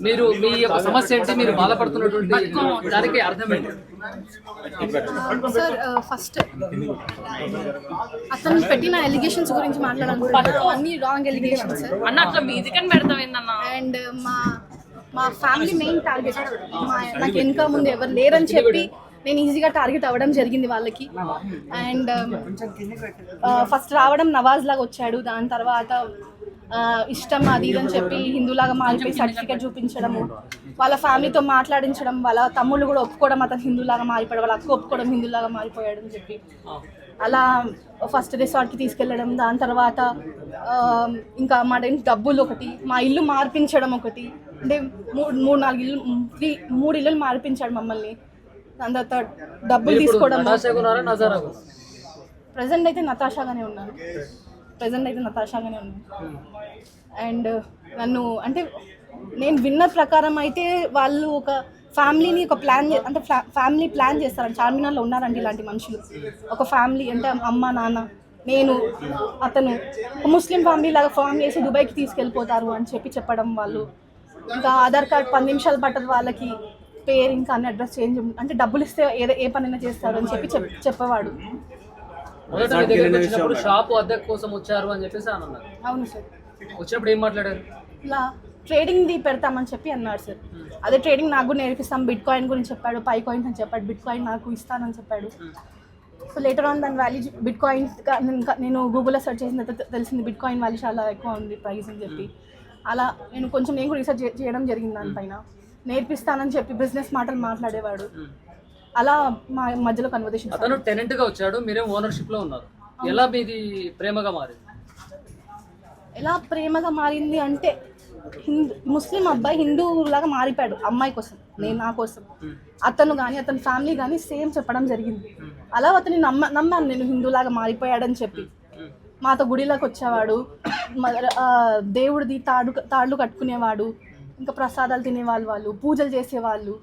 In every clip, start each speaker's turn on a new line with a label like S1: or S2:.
S1: మీరు మీ యొక్క సమస్య ఏంటి, మీరు బాధపడుతున్నటువంటి దానికి అర్థమైంది
S2: సార్. ఫస్ట్ అతను పెట్టిన ఎలిగేషన్స్ గురించి మాట్లాడాలనుకుంటున్నాను. అన్ని రాంగ్ ఎలిగేషన్స్
S3: అన్న. అట్లా మ్యూజిక్ అని పెడతావేందన్న?
S2: అండ్ మా ఫ్యామిలీ మెయిన్ టార్గెట్. నాకు వెనక ముందు ఎవరు లేరని చెప్పి నేను ఈజీగా టార్గెట్ అవ్వడం జరిగింది వాళ్ళకి. అండ్ ఫస్ట్ రావడం నవాజ్ లాగా వచ్చాడు, దాని తర్వాత ఇష్టం అది ఇదని చెప్పి హిందూలాగా మారిపోయి సర్టిఫికేట్ చూపించడము, వాళ్ళ ఫ్యామిలీతో మాట్లాడించడం, వాళ్ళ తమ్ముళ్ళు కూడా ఒప్పుకోవడం అతను హిందూలాగా మారిపోయాడు, వాళ్ళ అక్క ఒప్పుకోవడం హిందూలాగా మారిపోయాడు అని చెప్పి అలా ఫస్ట్ రిసార్ట్కి తీసుకెళ్ళడం. దాని తర్వాత ఇంకా మా డబ్బులు ఒకటి, మా ఇల్లు మార్పించడం ఒకటి, అంటే మూడు ఇల్లులు మార్పించాడు మమ్మల్ని. దాని తర్వాత డబ్బులు తీసుకోవడం. ప్రజెంట్ అయితే నతాషాగానే ఉన్నాను. అండ్ నన్ను అంటే నేను విన్న ప్రకారం అయితే వాళ్ళు ఒక ఫ్యామిలీని ఒక ప్లాన్ అంటే ఫ్యామిలీ ప్లాన్ చేస్తారంట. చార్మినార్లో ఉన్నారండి ఇలాంటి మనుషులు. ఒక ఫ్యామిలీ అంటే అమ్మ నాన్న నేను అతను ముస్లిం ఫ్యామిలీ లాగా ఫామ్ చేసి దుబాయ్కి తీసుకెళ్ళిపోతారు అని చెప్పడం వాళ్ళు. ఇంకా ఆధార్ కార్డ్ 10 నిమిషాలు పట్టదు వాళ్ళకి, పేరు ఇంకా అన్ని అడ్రస్ చేంజ్, అంటే డబ్బులు ఇస్తే ఏ పనైనా చేస్తారు అని చెప్పేవాడు.
S1: షాపు అద్దె కోసం వచ్చారు అని చెప్పేసి అన్నారు.
S2: అవును సార్.
S1: వచ్చినప్పుడు ఏం మాట్లాడారు?
S2: ఇలా ట్రేడింగ్ది పెడతామని చెప్పి అన్నాడు సార్. అదే ట్రేడింగ్ నాకు కూడా నేర్పిస్తాం, బిట్ కాయిన్ గురించి చెప్పాడు, పై కాయిన్స్ అని చెప్పాడు, బిట్ కాయిన్ నాకు ఇస్తానని చెప్పాడు. సో లేటర్ ఆన్ దాని వాల్యూ బిట్ కాయిన్స్ నేను గూగుల్లో సెర్చ్ చేసిన తర్వాత తెలిసింది బిట్ కాయిన్ వాల్యూ చాలా ఎక్కువ ఉంది ప్రైస్ అని చెప్పి. అలా నేను కూడా రీసెర్చ్ చేయడం జరిగింది దానిపైన. నేర్పిస్తానని చెప్పి బిజినెస్ మాటలు మాట్లాడేవాడు. అలా మా మధ్యలో కన్వర్సేషన్.
S1: అతను టెనెంట్ గా వచ్చాడు, మీరేం ఓనర్షిప్ లో ఉన్నారు. ఎలా మీది ప్రేమగా మారింది?
S2: ఎలా ప్రేమగా మారింది అంటే ముస్లిం అబ్బాయి హిందూ లాగా మారిపోయాడు అమ్మాయి కోసం, నేను నా కోసం. అతను కానీ అతని ఫ్యామిలీ కానీ సేమ్ చెప్పడం జరిగింది. అలా అతన్ని నమ్మాను నేను, హిందూలాగా మారిపోయాడని చెప్పి. మాతో గుడిలోకి వచ్చేవాడు, దేవుడిది తాళ్ళు కట్టుకునేవాడు, ఇంకా ప్రసాదాలు తినేవాళ్ళు, వాళ్ళు పూజలు చేసేవాళ్ళు.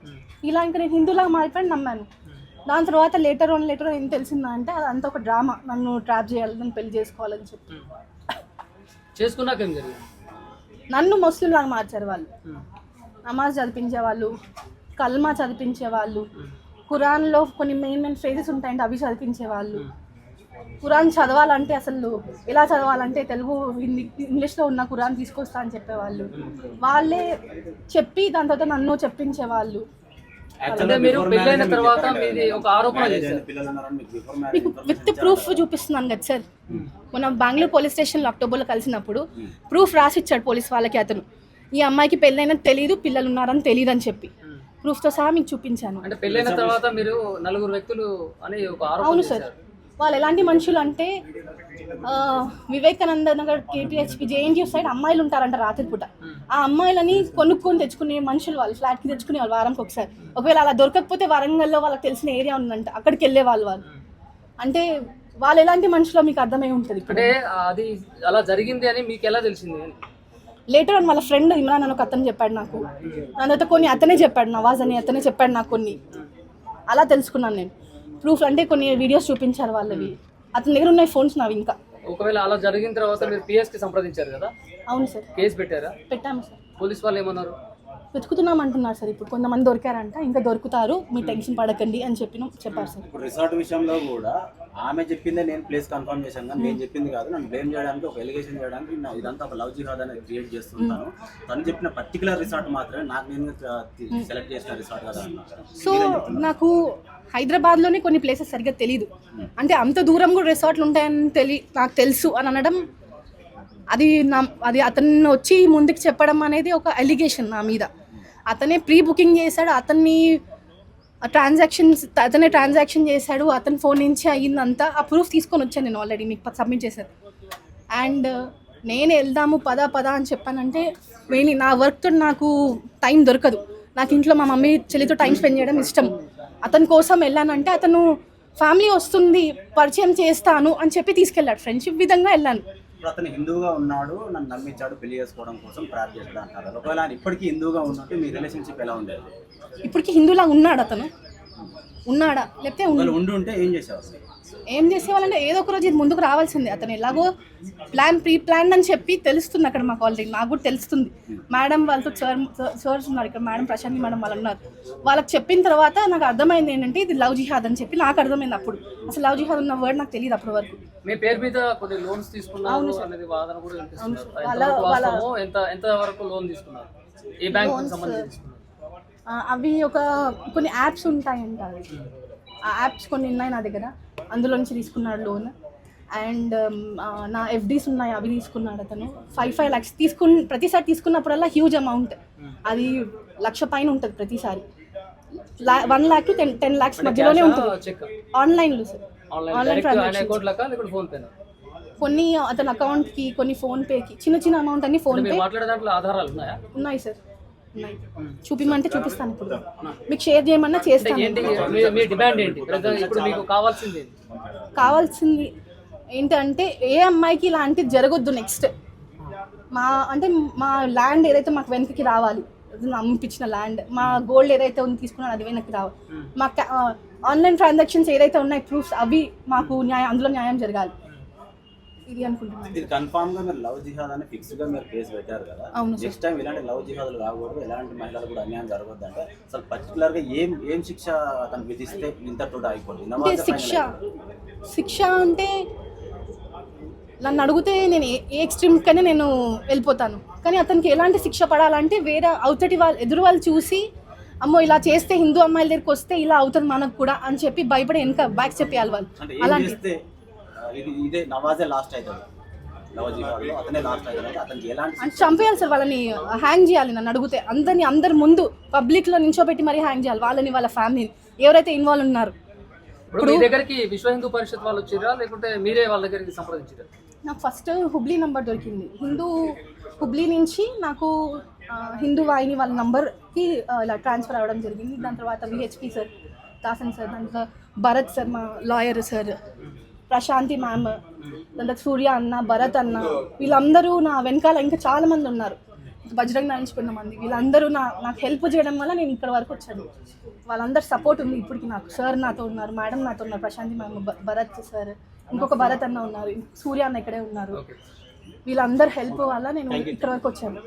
S2: ఇలా ఇంకా నేను హిందూలాగా మారిపోయాడు నమ్మాను. దాని తర్వాత లేటర్ ఏం తెలిసిందా అంటే అదంతా ఒక డ్రామా, నన్ను ట్రాప్ చేయాలి, నన్ను పెళ్లి చేసుకోవాలని చెప్పి.
S1: చేసుకున్నాక ఏం జరిగింది?
S2: నన్ను ముస్లిం లాగా మార్చారు వాళ్ళు. నమాజ్ చదివించేవాళ్ళు, కల్మా చదివించేవాళ్ళు, ఖురాన్లో కొన్ని మెయిన్ ఫ్రేజెస్ ఉంటాయంటే అవి చదివించేవాళ్ళు. ఖురాన్ చదవాలంటే అసలు ఎలా చదవాలంటే తెలుగు ఇంగ్లీష్లో ఉన్న ఖురాన్ తీసుకొస్తా అని చెప్పేవాళ్ళు. వాళ్ళే చెప్పి దాని తర్వాత నన్ను చెప్పించేవాళ్ళు.
S1: మీరు పెళ్ళైన తర్వాత మీది ఒక ఆరోపణ చేశారు.
S2: మీకు విత్ ప్రూఫ్ చూపిస్తున్నాను కదా సార్. మనం బెంగళూరు పోలీస్ స్టేషన్లో అక్టోబర్లో కలిసినప్పుడు ప్రూఫ్ రాసి ఇచ్చాడు పోలీస్ వాళ్ళకి. అతను ఈ అమ్మాయికి పెళ్ళైనా తెలియదు, పిల్లలు ఉన్నారని తెలియదు అని చెప్పి ప్రూఫ్తో సహా మీకు చూపించాను.
S1: అంటే పెళ్ళైన తర్వాత మీరు 4 వ్యక్తులు అని ఒక ఆరోపణ.
S2: అవును సార్. వాళ్ళు ఎలాంటి మనుషులు అంటే వివేకానంద నగర్ కేటీహెచ్పి జేఎన్టీయూ సైడ్ అమ్మాయిలు ఉంటారంట రాత్రిపూట. ఆ అమ్మాయిలని కొనుక్కొని తెచ్చుకునే మనుషులు వాళ్ళు, ఫ్లాట్కి తెచ్చుకునే వాళ్ళు వారంకి ఒకసారి. ఒకవేళ అలా దొరకకపోతే వరంగల్లో వాళ్ళకి తెలిసిన ఏరియా ఉందంట, అక్కడికి వెళ్ళే వాళ్ళు. అంటే వాళ్ళు ఎలాంటి మనుషులో మీకు అర్థమై ఉంటుంది.
S1: అంటే అది అలా జరిగింది అని మీకు ఎలా తెలిసింది?
S2: లేటర్ అని వాళ్ళ ఫ్రెండ్ ఇమ్రాన్ అని ఒక అతను చెప్పాడు నాకు. దాని కొన్ని అతనే చెప్పాడు, నవాజ్ అని అతనే చెప్పాడు నాకు కొన్ని. అలా తెలుసుకున్నాను నేను. ప్రూఫ్ అంటే కొన్ని వీడియోస్ చూపించారు వాళ్ళవి, అతని దగ్గర ఉన్నాయి ఫోన్స్ నావి ఇంకా.
S1: ఒకవేళ అలా జరిగిన తర్వాత మీరు పిఎస్కి సంప్రదించారు కదా?
S2: అవును సార్.
S1: కేసు పెట్టారా?
S2: పెట్టాము సార్.
S1: పోలీస్ వాళ్ళు ఏమన్నారు?
S2: వెతుకుతున్నాం అంటున్నారు సార్. ఇప్పుడు కొంతమంది దొరికారంట, ఇంకా దొరుకుతారు, మీరు టెన్షన్ పడకండి అని చెప్పారు సార్.
S4: ఇప్పుడు రిసార్ట్ విషయంలో కూడా ఆమె చెప్పిందే నేను ప్లేస్ కన్ఫర్మ్ చేశాను, కానీ నేను చెప్పింది కాదు. నన్ను బ్లేమ్ చేయడానికి, ఒక ఎలిగేషన్ చేయడానికి ఇదంతా ఒక లవ్ జిహాద్ అనేది క్రియేట్ చేస్తుంటాను. తను చెప్పిన పర్టికులర్ రిసార్ట్ మాత్రమే నాకు నేను సెలెక్ట్ చేసిన రిసార్ట్ కదా అన్నారు.
S2: సో నాకు హైదరాబాద్లోనే కొన్ని ప్లేసెస్ సరిగ్గా తెలీదు, అంటే అంత దూరం కూడా రిసార్ట్లు ఉంటాయని నాకు తెలుసు అని అనడం, అది అతను వచ్చి ముందుకు చెప్పడం అనేది ఒక ఎలిగేషన్ నా మీద. అతనే ప్రీ బుకింగ్ చేశాడు, అతనే ట్రాన్సాక్షన్ చేశాడు, అతని ఫోన్ నుంచి అయ్యిందంతా. ఆ ప్రూఫ్ తీసుకొని వచ్చాను నేను, ఆల్రెడీ మీకు సబ్మిట్ చేశాను. అండ్ నేను వెళ్దాము పద అని చెప్పానంటే మెయిన్లీ నా వర్క్తో నాకు టైం దొరకదు. నాకు ఇంట్లో మా మమ్మీ చెల్లితో టైం స్పెండ్ చేయడం ఇష్టం. అతని కోసం వెళ్ళానంటే అతను ఫ్యామిలీ వస్తుంది పరిచయం చేస్తాను అని చెప్పి తీసుకెళ్ళాడు, ఫ్రెండ్షిప్ విధంగా వెళ్ళాను.
S4: ఇప్పుడు అతను హిందూగా ఉన్నాడు, నన్ను నమ్మించాడు, పెళ్లి చేసుకోవడం కోసం ట్రాప్ చేస్తాడు అంటారు. ఒకవేళ ఇప్పటికీ హిందూగా ఉన్నట్టు మీ రిలేషన్షిప్ ఎలా ఉండేది?
S2: ఇప్పటికీ హిందూలా ఉన్నాడు అతను. ఉన్నాడా లేకపోతే
S4: వాళ్ళు ఉండి ఉంటే ఏం చేసేవారు?
S2: ఏం చేసేవాళ్ళంటే ఏదో ఒక రోజు ఇది ముందుకు రావాల్సిందే. అతను ఎలాగో ప్రీ ప్లాన్ అని చెప్పి తెలుస్తుంది అక్కడ మాకు ఆల్రెడీ. నాకు కూడా తెలుస్తుంది. మేడం వాళ్ళతో సర్స్ ఉన్నారు ఇక్కడ, మేడం ప్రశాంతి మేడం వాళ్ళు ఉన్నారు. వాళ్ళకి చెప్పిన తర్వాత నాకు అర్థమైంది ఏంటంటే ఇది లవ్ జిహాద్ అని చెప్పి నాకు అర్థమైంది. అప్పుడు అసలు లవ్ జిహాద్ ఉన్న వర్డ్ నాకు తెలియదు అప్పటి వరకు.
S1: మీ పేరు మీద కొన్ని లోన్స్ తీసుకున్నారు అనేది వాదన కూడా వినిపిస్తున్నారు. ఎంత వరకు లోన్ తీసుకున్నారు? ఏ బ్యాంక్ సంబంధించి?
S2: అవి కొన్ని యాప్స్ ఉంటాయంట. ఆ యాప్స్ కొన్ని ఉన్నాయి నా దగ్గర, అందులో నుంచి తీసుకున్నాడు లోన్. అండ్ నా FDs ఉన్నాయి, అవి తీసుకున్నాడు అతను. 5 lakhs ప్రతిసారి తీసుకున్నప్పుడల్లా హ్యూజ్ అమౌంట్. అది 1 లక్ష పైన ఉంటుంది ప్రతిసారి. 1 lakh to 10 lakhs మధ్యలోనే ఉంటుంది. ఆన్లైన్లో సార్, ఆన్లైన్ ట్రాన్సాక్షన్. కొన్ని అతని అకౌంట్కి, కొన్ని ఫోన్పేకి, చిన్న అమౌంట్ అన్ని ఫోన్పే.
S1: ఆధారాలు
S2: ఉన్నాయి సార్, ఉన్నాయి. చూపిమంటే చూపిస్తాను. ఇప్పుడు మీకు షేర్ చేయమన్నా చేస్తాను. కావాల్సింది ఏంటంటే ఏ అమ్మాయికి ఇలాంటిది జరగొద్దు నెక్స్ట్. మా ల్యాండ్ ఏదైతే మాకు వెనక్కి రావాలి, అమ్మిపించిన ల్యాండ్, మా గోల్డ్ ఏదైతే ఉంది తీసుకున్నాను అది వెనక్కి రావాలి. మా ఆన్లైన్ ట్రాన్సాక్షన్స్ ఏదైతే ఉన్నాయి ప్రూఫ్స్, అవి మాకు అందులో న్యాయం జరగాలి. ఇది అనుకుంటున్నాను.
S4: ఇది కన్ఫర్మ్ గా మీరు లవ్ జిహాద్ అని ఫిక్స్ గా మీరు కేసు పెట్టారు కదా. నెక్స్ట్ టైం ఇలాంటి లవ్ జిహాద్లు కాకూడదు, ఎలాంటి మహిళలు కూడా అన్యాయం జరగద్దు అంటే అసలు పర్టికులర్ గా ఏం శిక్ష అతను విధిస్తే ఇంతతో అయిపోతుంది?
S2: శిక్ష అంటే నన్ను అడిగితే నేను ఏ ఎక్స్ట్రీమ్ కన్నా నేను వెళ్ళిపోతాను. కానీ అతనికి ఎలాంటి శిక్ష పడాలంటే వేరే ఎదురు వాళ్ళు చూసి అమ్మో ఇలా చేస్తే హిందూ అమ్మాయిల దగ్గరికి వస్తే ఇలా అవుతుంది మనకు కూడా అని చెప్పి భయపడి వెనక బ్యాక్ చెప్పేయాలి వాళ్ళు. అలాంటి
S4: ఇదే నవాజే లాస్ట్ అవుతాడు, లవ్ జిహాద్లో అతనే లాస్ట్ అవుతాడు. అతనికి ఎలాంటి
S2: చంపేయాలి సార్, వాళ్ళని హ్యాంగ్ చేయాలి. నన్ను అడిగితే అందరి ముందు పబ్లిక్ లో నించోబెట్టి మరీ హ్యాంగ్ చేయాలి వాళ్ళని, వాళ్ళ ఫ్యామిలీని, ఎవరైతే ఇన్వాల్వ్ ఉన్నారు.
S1: ఇప్పుడు మీ దగ్గరికి విశ్వ హిందూ పరిషత్ వాళ్ళు వచ్చిరా లేకుంటే మీరే వాళ్ళ దగ్గరికి సంప్రదించారా?
S2: నాకు ఫస్ట్ హుబ్లీ నంబర్ దొరికింది. హుబ్లీ నుంచి నాకు హిందూ వాహిని వాళ్ళ నంబర్కి ఇలా ట్రాన్స్ఫర్ అవ్వడం జరిగింది. దాని తర్వాత VHP సార్, దాసన్ సార్, దాంట్లో భరత్ సార్ మా లాయర్ సార్, ప్రశాంతి మ్యామ్, దాంట్లో సూర్య అన్న, భరత్ అన్న, వీళ్ళందరూ నా వెనకాల ఇంకా చాలా మంది ఉన్నారు. బజరంగ్ నుంచి కొంతమంది, వీళ్ళందరూ నాకు హెల్ప్ చేయడం వల్ల నేను ఇక్కడ వరకు వచ్చాను. వాళ్ళందరూ సపోర్ట్ ఉంది ఇప్పటికి నాకు. సార్ నాతో ఉన్నారు, మేడం నాతో ఉన్నారు, ప్రశాంతి మ్యామ్, భరత్ సార్, ఇంకొక భరత్ అన్న ఉన్నారు, సూర్య అన్న ఇక్కడే ఉన్నారు. వీళ్ళందరూ హెల్ప్ వల్ల నేను ఇక్కడ వరకు వచ్చాను.